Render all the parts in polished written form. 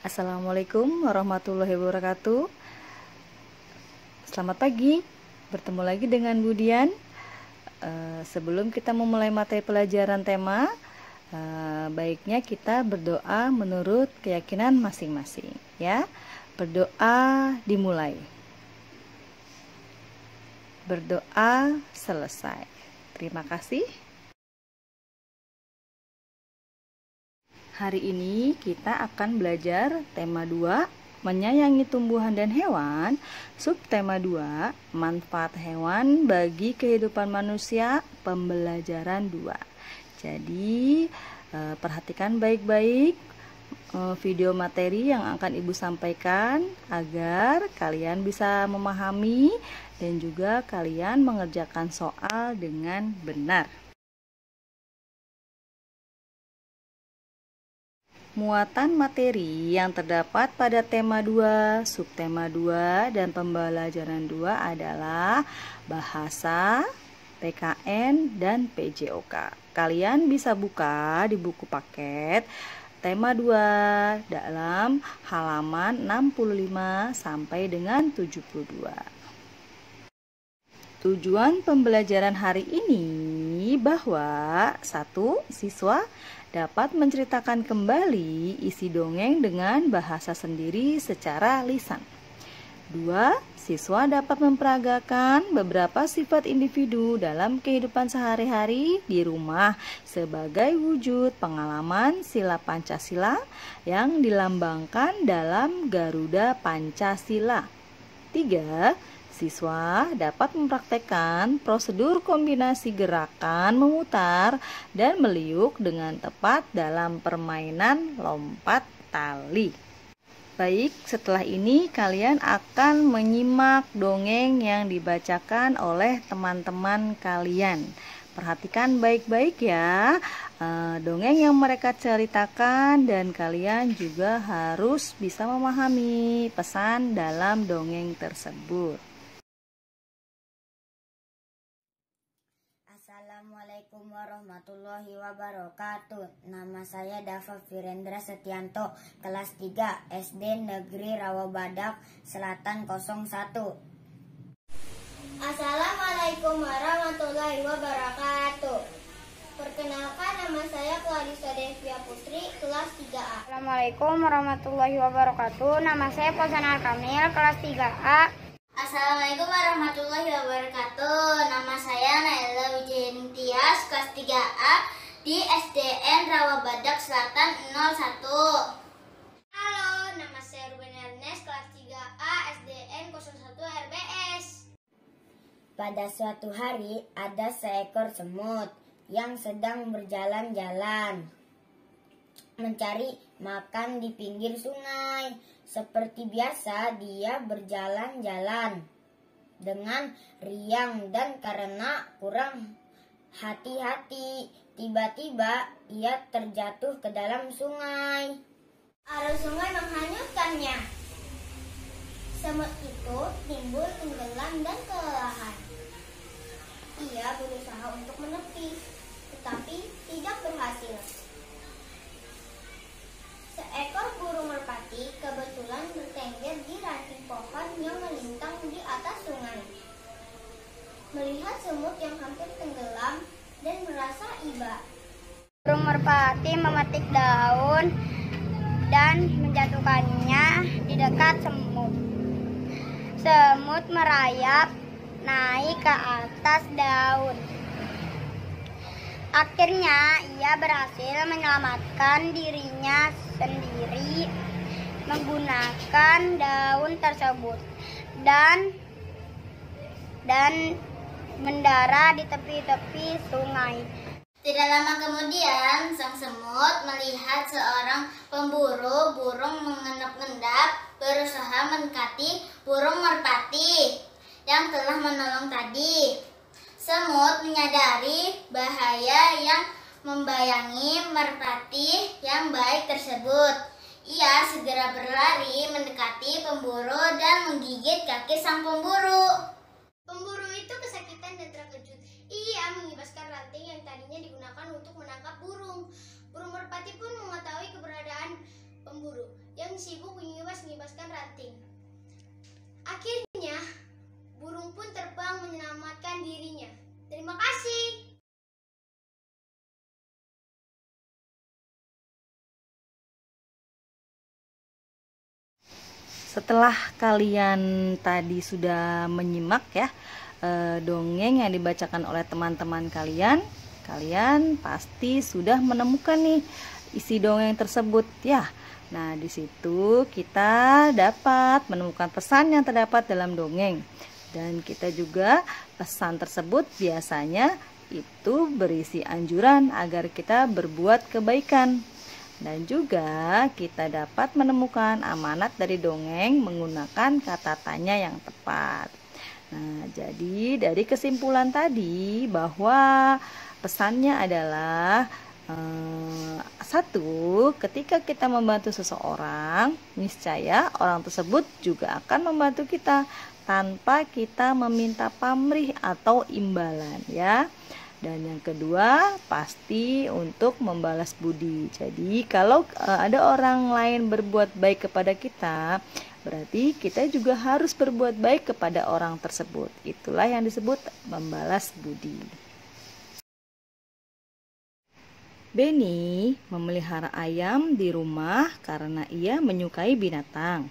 Assalamualaikum warahmatullahi wabarakatuh. Selamat pagi, bertemu lagi dengan Bu Dian. Sebelum kita memulai materi pelajaran tema, baiknya kita berdoa menurut keyakinan masing-masing, ya. Berdoa dimulai, berdoa selesai. Terima kasih. Hari ini kita akan belajar tema 2, menyayangi tumbuhan dan hewan. Subtema 2, manfaat hewan bagi kehidupan manusia, pembelajaran 2. Jadi, perhatikan baik-baik video materi yang akan Ibu sampaikan agar kalian bisa memahami dan juga kalian mengerjakan soal dengan benar. Muatan materi yang terdapat pada tema 2, subtema 2, dan pembelajaran 2 adalah bahasa, PKN, dan PJOK. Kalian bisa buka di buku paket tema 2 dalam halaman 65 sampai dengan 72. Tujuan pembelajaran hari ini bahwa 1. Siswa dapat menceritakan kembali isi dongeng dengan bahasa sendiri secara lisan. 2. Siswa dapat memperagakan beberapa sifat individu dalam kehidupan sehari-hari di rumah sebagai wujud pengalaman sila Pancasila yang dilambangkan dalam Garuda Pancasila. 3. Siswa dapat mempraktekkan prosedur kombinasi gerakan memutar dan meliuk dengan tepat dalam permainan lompat tali. Baik, setelah ini kalian akan menyimak dongeng yang dibacakan oleh teman-teman kalian. Perhatikan baik-baik ya dongeng yang mereka ceritakan, dan kalian juga harus bisa memahami pesan dalam dongeng tersebut. Assalamualaikum warahmatullahi wabarakatuh. Nama saya Dava Virendra Setianto, kelas 3 SD Negeri Rawabadak Selatan 01. Assalamualaikum warahmatullahi wabarakatuh. Perkenalkan, nama saya Clarissa Devia Putri, kelas 3A. Assalamualaikum warahmatullahi wabarakatuh. Nama saya Fauzana Kamil, kelas 3A. Assalamualaikum warahmatullahi wabarakatuh. Nama saya Naila Wijayantias, kelas 3A di SDN Rawabadak Selatan 01. Halo, nama saya Ruben Ernest, kelas 3A SDN 01 RBS. Pada suatu hari ada seekor semut yang sedang berjalan-jalan mencari makan di pinggir sungai. Seperti biasa dia berjalan-jalan dengan riang, dan karena kurang hati-hati tiba-tiba ia terjatuh ke dalam sungai. Arus sungai menghanyutkannya. Semut itu timbul tenggelam dan kelelahan. Ia berusaha untuk menepi, tetapi tidak berhasil. Seekor burung merpati kebetulan bertengger di ranting pohon yang melintang di atas sungai. Melihat semut yang hampir tenggelam dan merasa iba, Burung merpati memetik daun dan menjatuhkannya di dekat semut. Semut merayap naik ke atas daun. Akhirnya ia berhasil menyelamatkan dirinya sendiri menggunakan daun tersebut dan mendarat di tepi-tepi sungai. Tidak lama kemudian, sang semut melihat seorang pemburu burung mengendap-endap berusaha mendekati burung merpati yang telah menolong tadi. Semut menyadari bahaya yang membayangi merpati yang baik tersebut. Ia segera berlari mendekati pemburu dan menggigit kaki sang pemburu. pemburu itu kesakitan dan terkejut. Ia mengibaskan ranting yang tadinya digunakan untuk menangkap burung. Burung merpati pun mengetahui keberadaan pemburu yang sibuk Setelah kalian tadi sudah menyimak ya dongeng yang dibacakan oleh teman-teman kalian, kalian pasti sudah menemukan nih isi dongeng tersebut ya. Nah, di situ kita dapat menemukan pesan yang terdapat dalam dongeng. Dan kita juga pesan tersebut biasanya itu berisi anjuran agar kita berbuat kebaikan. Dan juga kita dapat menemukan amanat dari dongeng menggunakan kata tanya yang tepat. Nah, jadi dari kesimpulan tadi bahwa pesannya adalah satu, ketika kita membantu seseorang, niscaya orang tersebut juga akan membantu kita tanpa kita meminta pamrih atau imbalan ya. Dan yang kedua, pasti untuk membalas budi. Jadi kalau ada orang lain berbuat baik kepada kita, berarti kita juga harus berbuat baik kepada orang tersebut. Itulah yang disebut membalas budi. Benny memelihara ayam di rumah karena ia menyukai binatang.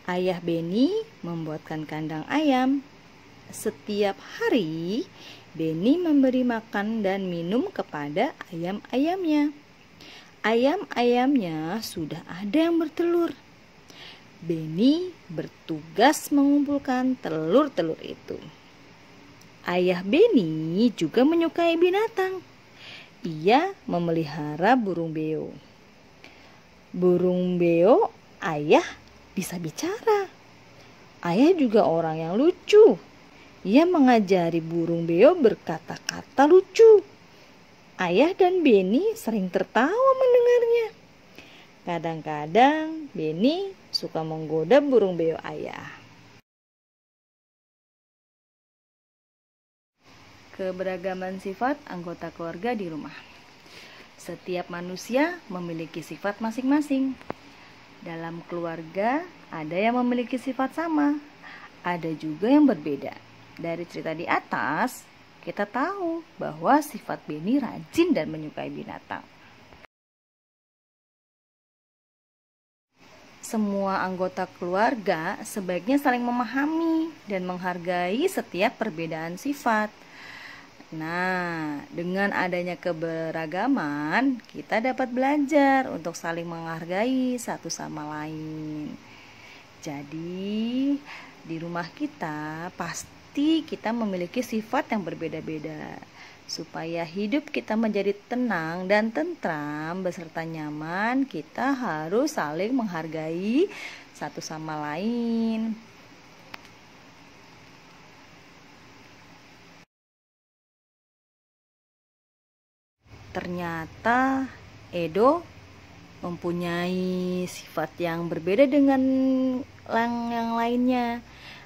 Ayah Benny membuatkan kandang ayam. Setiap hari, Benny memberi makan dan minum kepada ayam-ayamnya. Ayam-ayamnya sudah ada yang bertelur. Benny bertugas mengumpulkan telur-telur itu. Ayah Benny juga menyukai binatang. Ia memelihara burung beo. Burung beo ayah bisa bicara. Ayah juga orang yang lucu. Ia mengajari burung beo berkata-kata lucu. Ayah dan Benny sering tertawa mendengarnya. Kadang-kadang Benny suka menggoda burung beo ayah. Keberagaman sifat anggota keluarga di rumah. Setiap manusia memiliki sifat masing-masing. Dalam keluarga ada yang memiliki sifat sama, ada juga yang berbeda. Dari cerita di atas, kita tahu bahwa sifat Benny rajin dan menyukai binatang. Semua anggota keluarga sebaiknya saling memahami dan menghargai setiap perbedaan sifat. Nah, dengan adanya keberagaman, kita dapat belajar untuk saling menghargai satu sama lain. Jadi, di rumah kita pasti kita memiliki sifat yang berbeda-beda. Supaya hidup kita menjadi tenang dan tentram beserta nyaman, kita harus saling menghargai satu sama lain. Ternyata Edo mempunyai sifat yang berbeda dengan yang lainnya.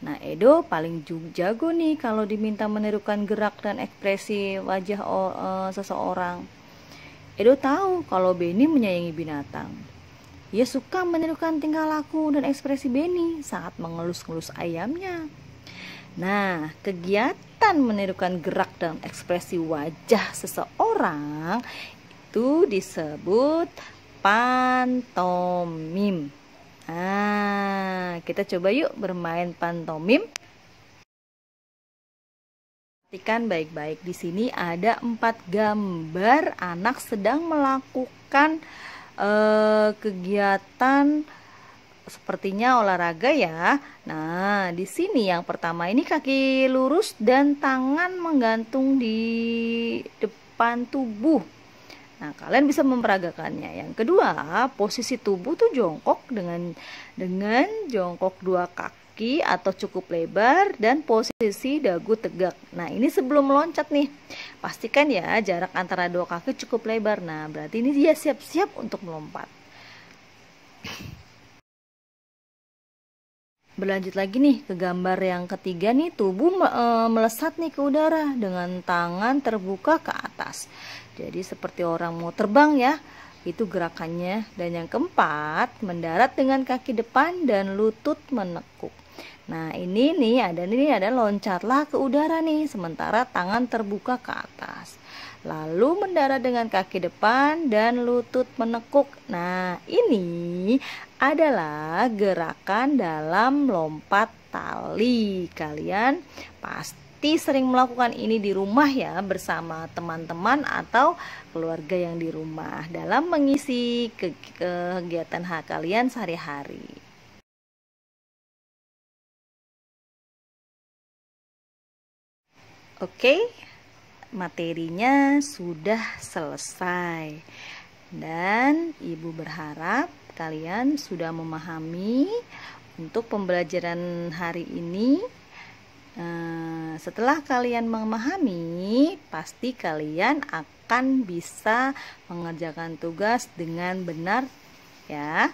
Nah, Edo paling jago nih kalau diminta menirukan gerak dan ekspresi wajah seseorang. Edo tahu kalau Benny menyayangi binatang. Ia suka menirukan tingkah laku dan ekspresi Benny saat mengelus-ngelus ayamnya. Nah, kegiatan menirukan gerak dan ekspresi wajah seseorang itu disebut pantomim. Nah, kita coba yuk bermain pantomim. Perhatikan baik-baik, di sini ada 4 gambar anak sedang melakukan kegiatan sepertinya olahraga ya. Nah, di sini yang pertama ini kaki lurus dan tangan menggantung di depan tubuh. Nah, kalian bisa memperagakannya. Yang kedua, posisi tubuh tuh jongkok dengan jongkok 2 kaki atau cukup lebar dan posisi dagu tegak. Nah, ini sebelum meloncat nih. Pastikan ya jarak antara 2 kaki cukup lebar. Nah, berarti ini dia siap-siap untuk melompat. Berlanjut lagi nih ke gambar yang ketiga nih, tubuh melesat nih ke udara dengan tangan terbuka ke atas. Jadi seperti orang mau terbang ya, itu gerakannya. Dan yang keempat, mendarat dengan kaki depan dan lutut menekuk. Nah, ini nih ada loncatlah ke udara nih, sementara tangan terbuka ke atas. lalu mendarat dengan kaki depan dan lutut menekuk. Nah, ini adalah gerakan dalam lompat tali. Kalian pasti sering melakukan ini di rumah ya, bersama teman-teman atau keluarga yang di rumah dalam mengisi kegiatan kalian sehari-hari. Oke, materinya sudah selesai dan Ibu berharap kalian sudah memahami untuk pembelajaran hari ini. Setelah kalian memahami, pasti kalian akan bisa mengerjakan tugas dengan benar ya.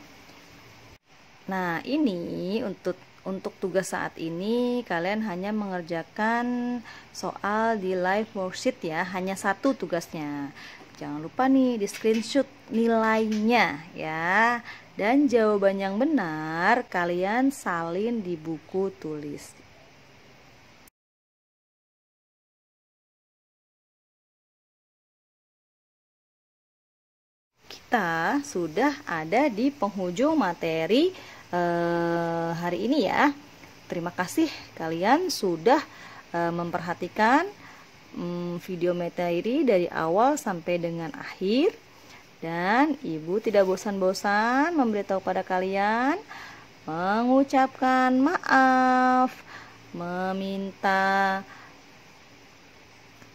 Nah, ini untuk tugas saat ini kalian hanya mengerjakan soal di live worksheet ya, hanya satu tugasnya. Jangan lupa nih di screenshot nilainya ya, dan jawaban yang benar kalian salin di buku tulis. Kita sudah ada di penghujung materi hari ini ya. Terima kasih kalian sudah memperhatikan video materi dari awal sampai dengan akhir, dan Ibu tidak bosan-bosan memberitahu pada kalian, mengucapkan maaf, meminta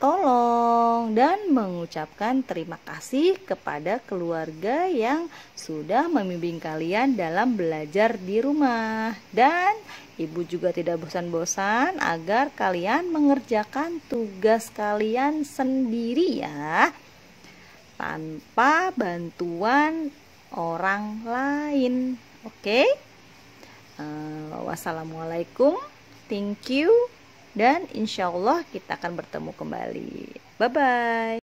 tolong, dan mengucapkan terima kasih kepada keluarga yang sudah membimbing kalian dalam belajar di rumah. Dan Ibu juga tidak bosan-bosan agar kalian mengerjakan tugas kalian sendiri ya, tanpa bantuan orang lain. Oke? Wassalamualaikum, thank you. Dan insya Allah kita akan bertemu kembali. Bye-bye.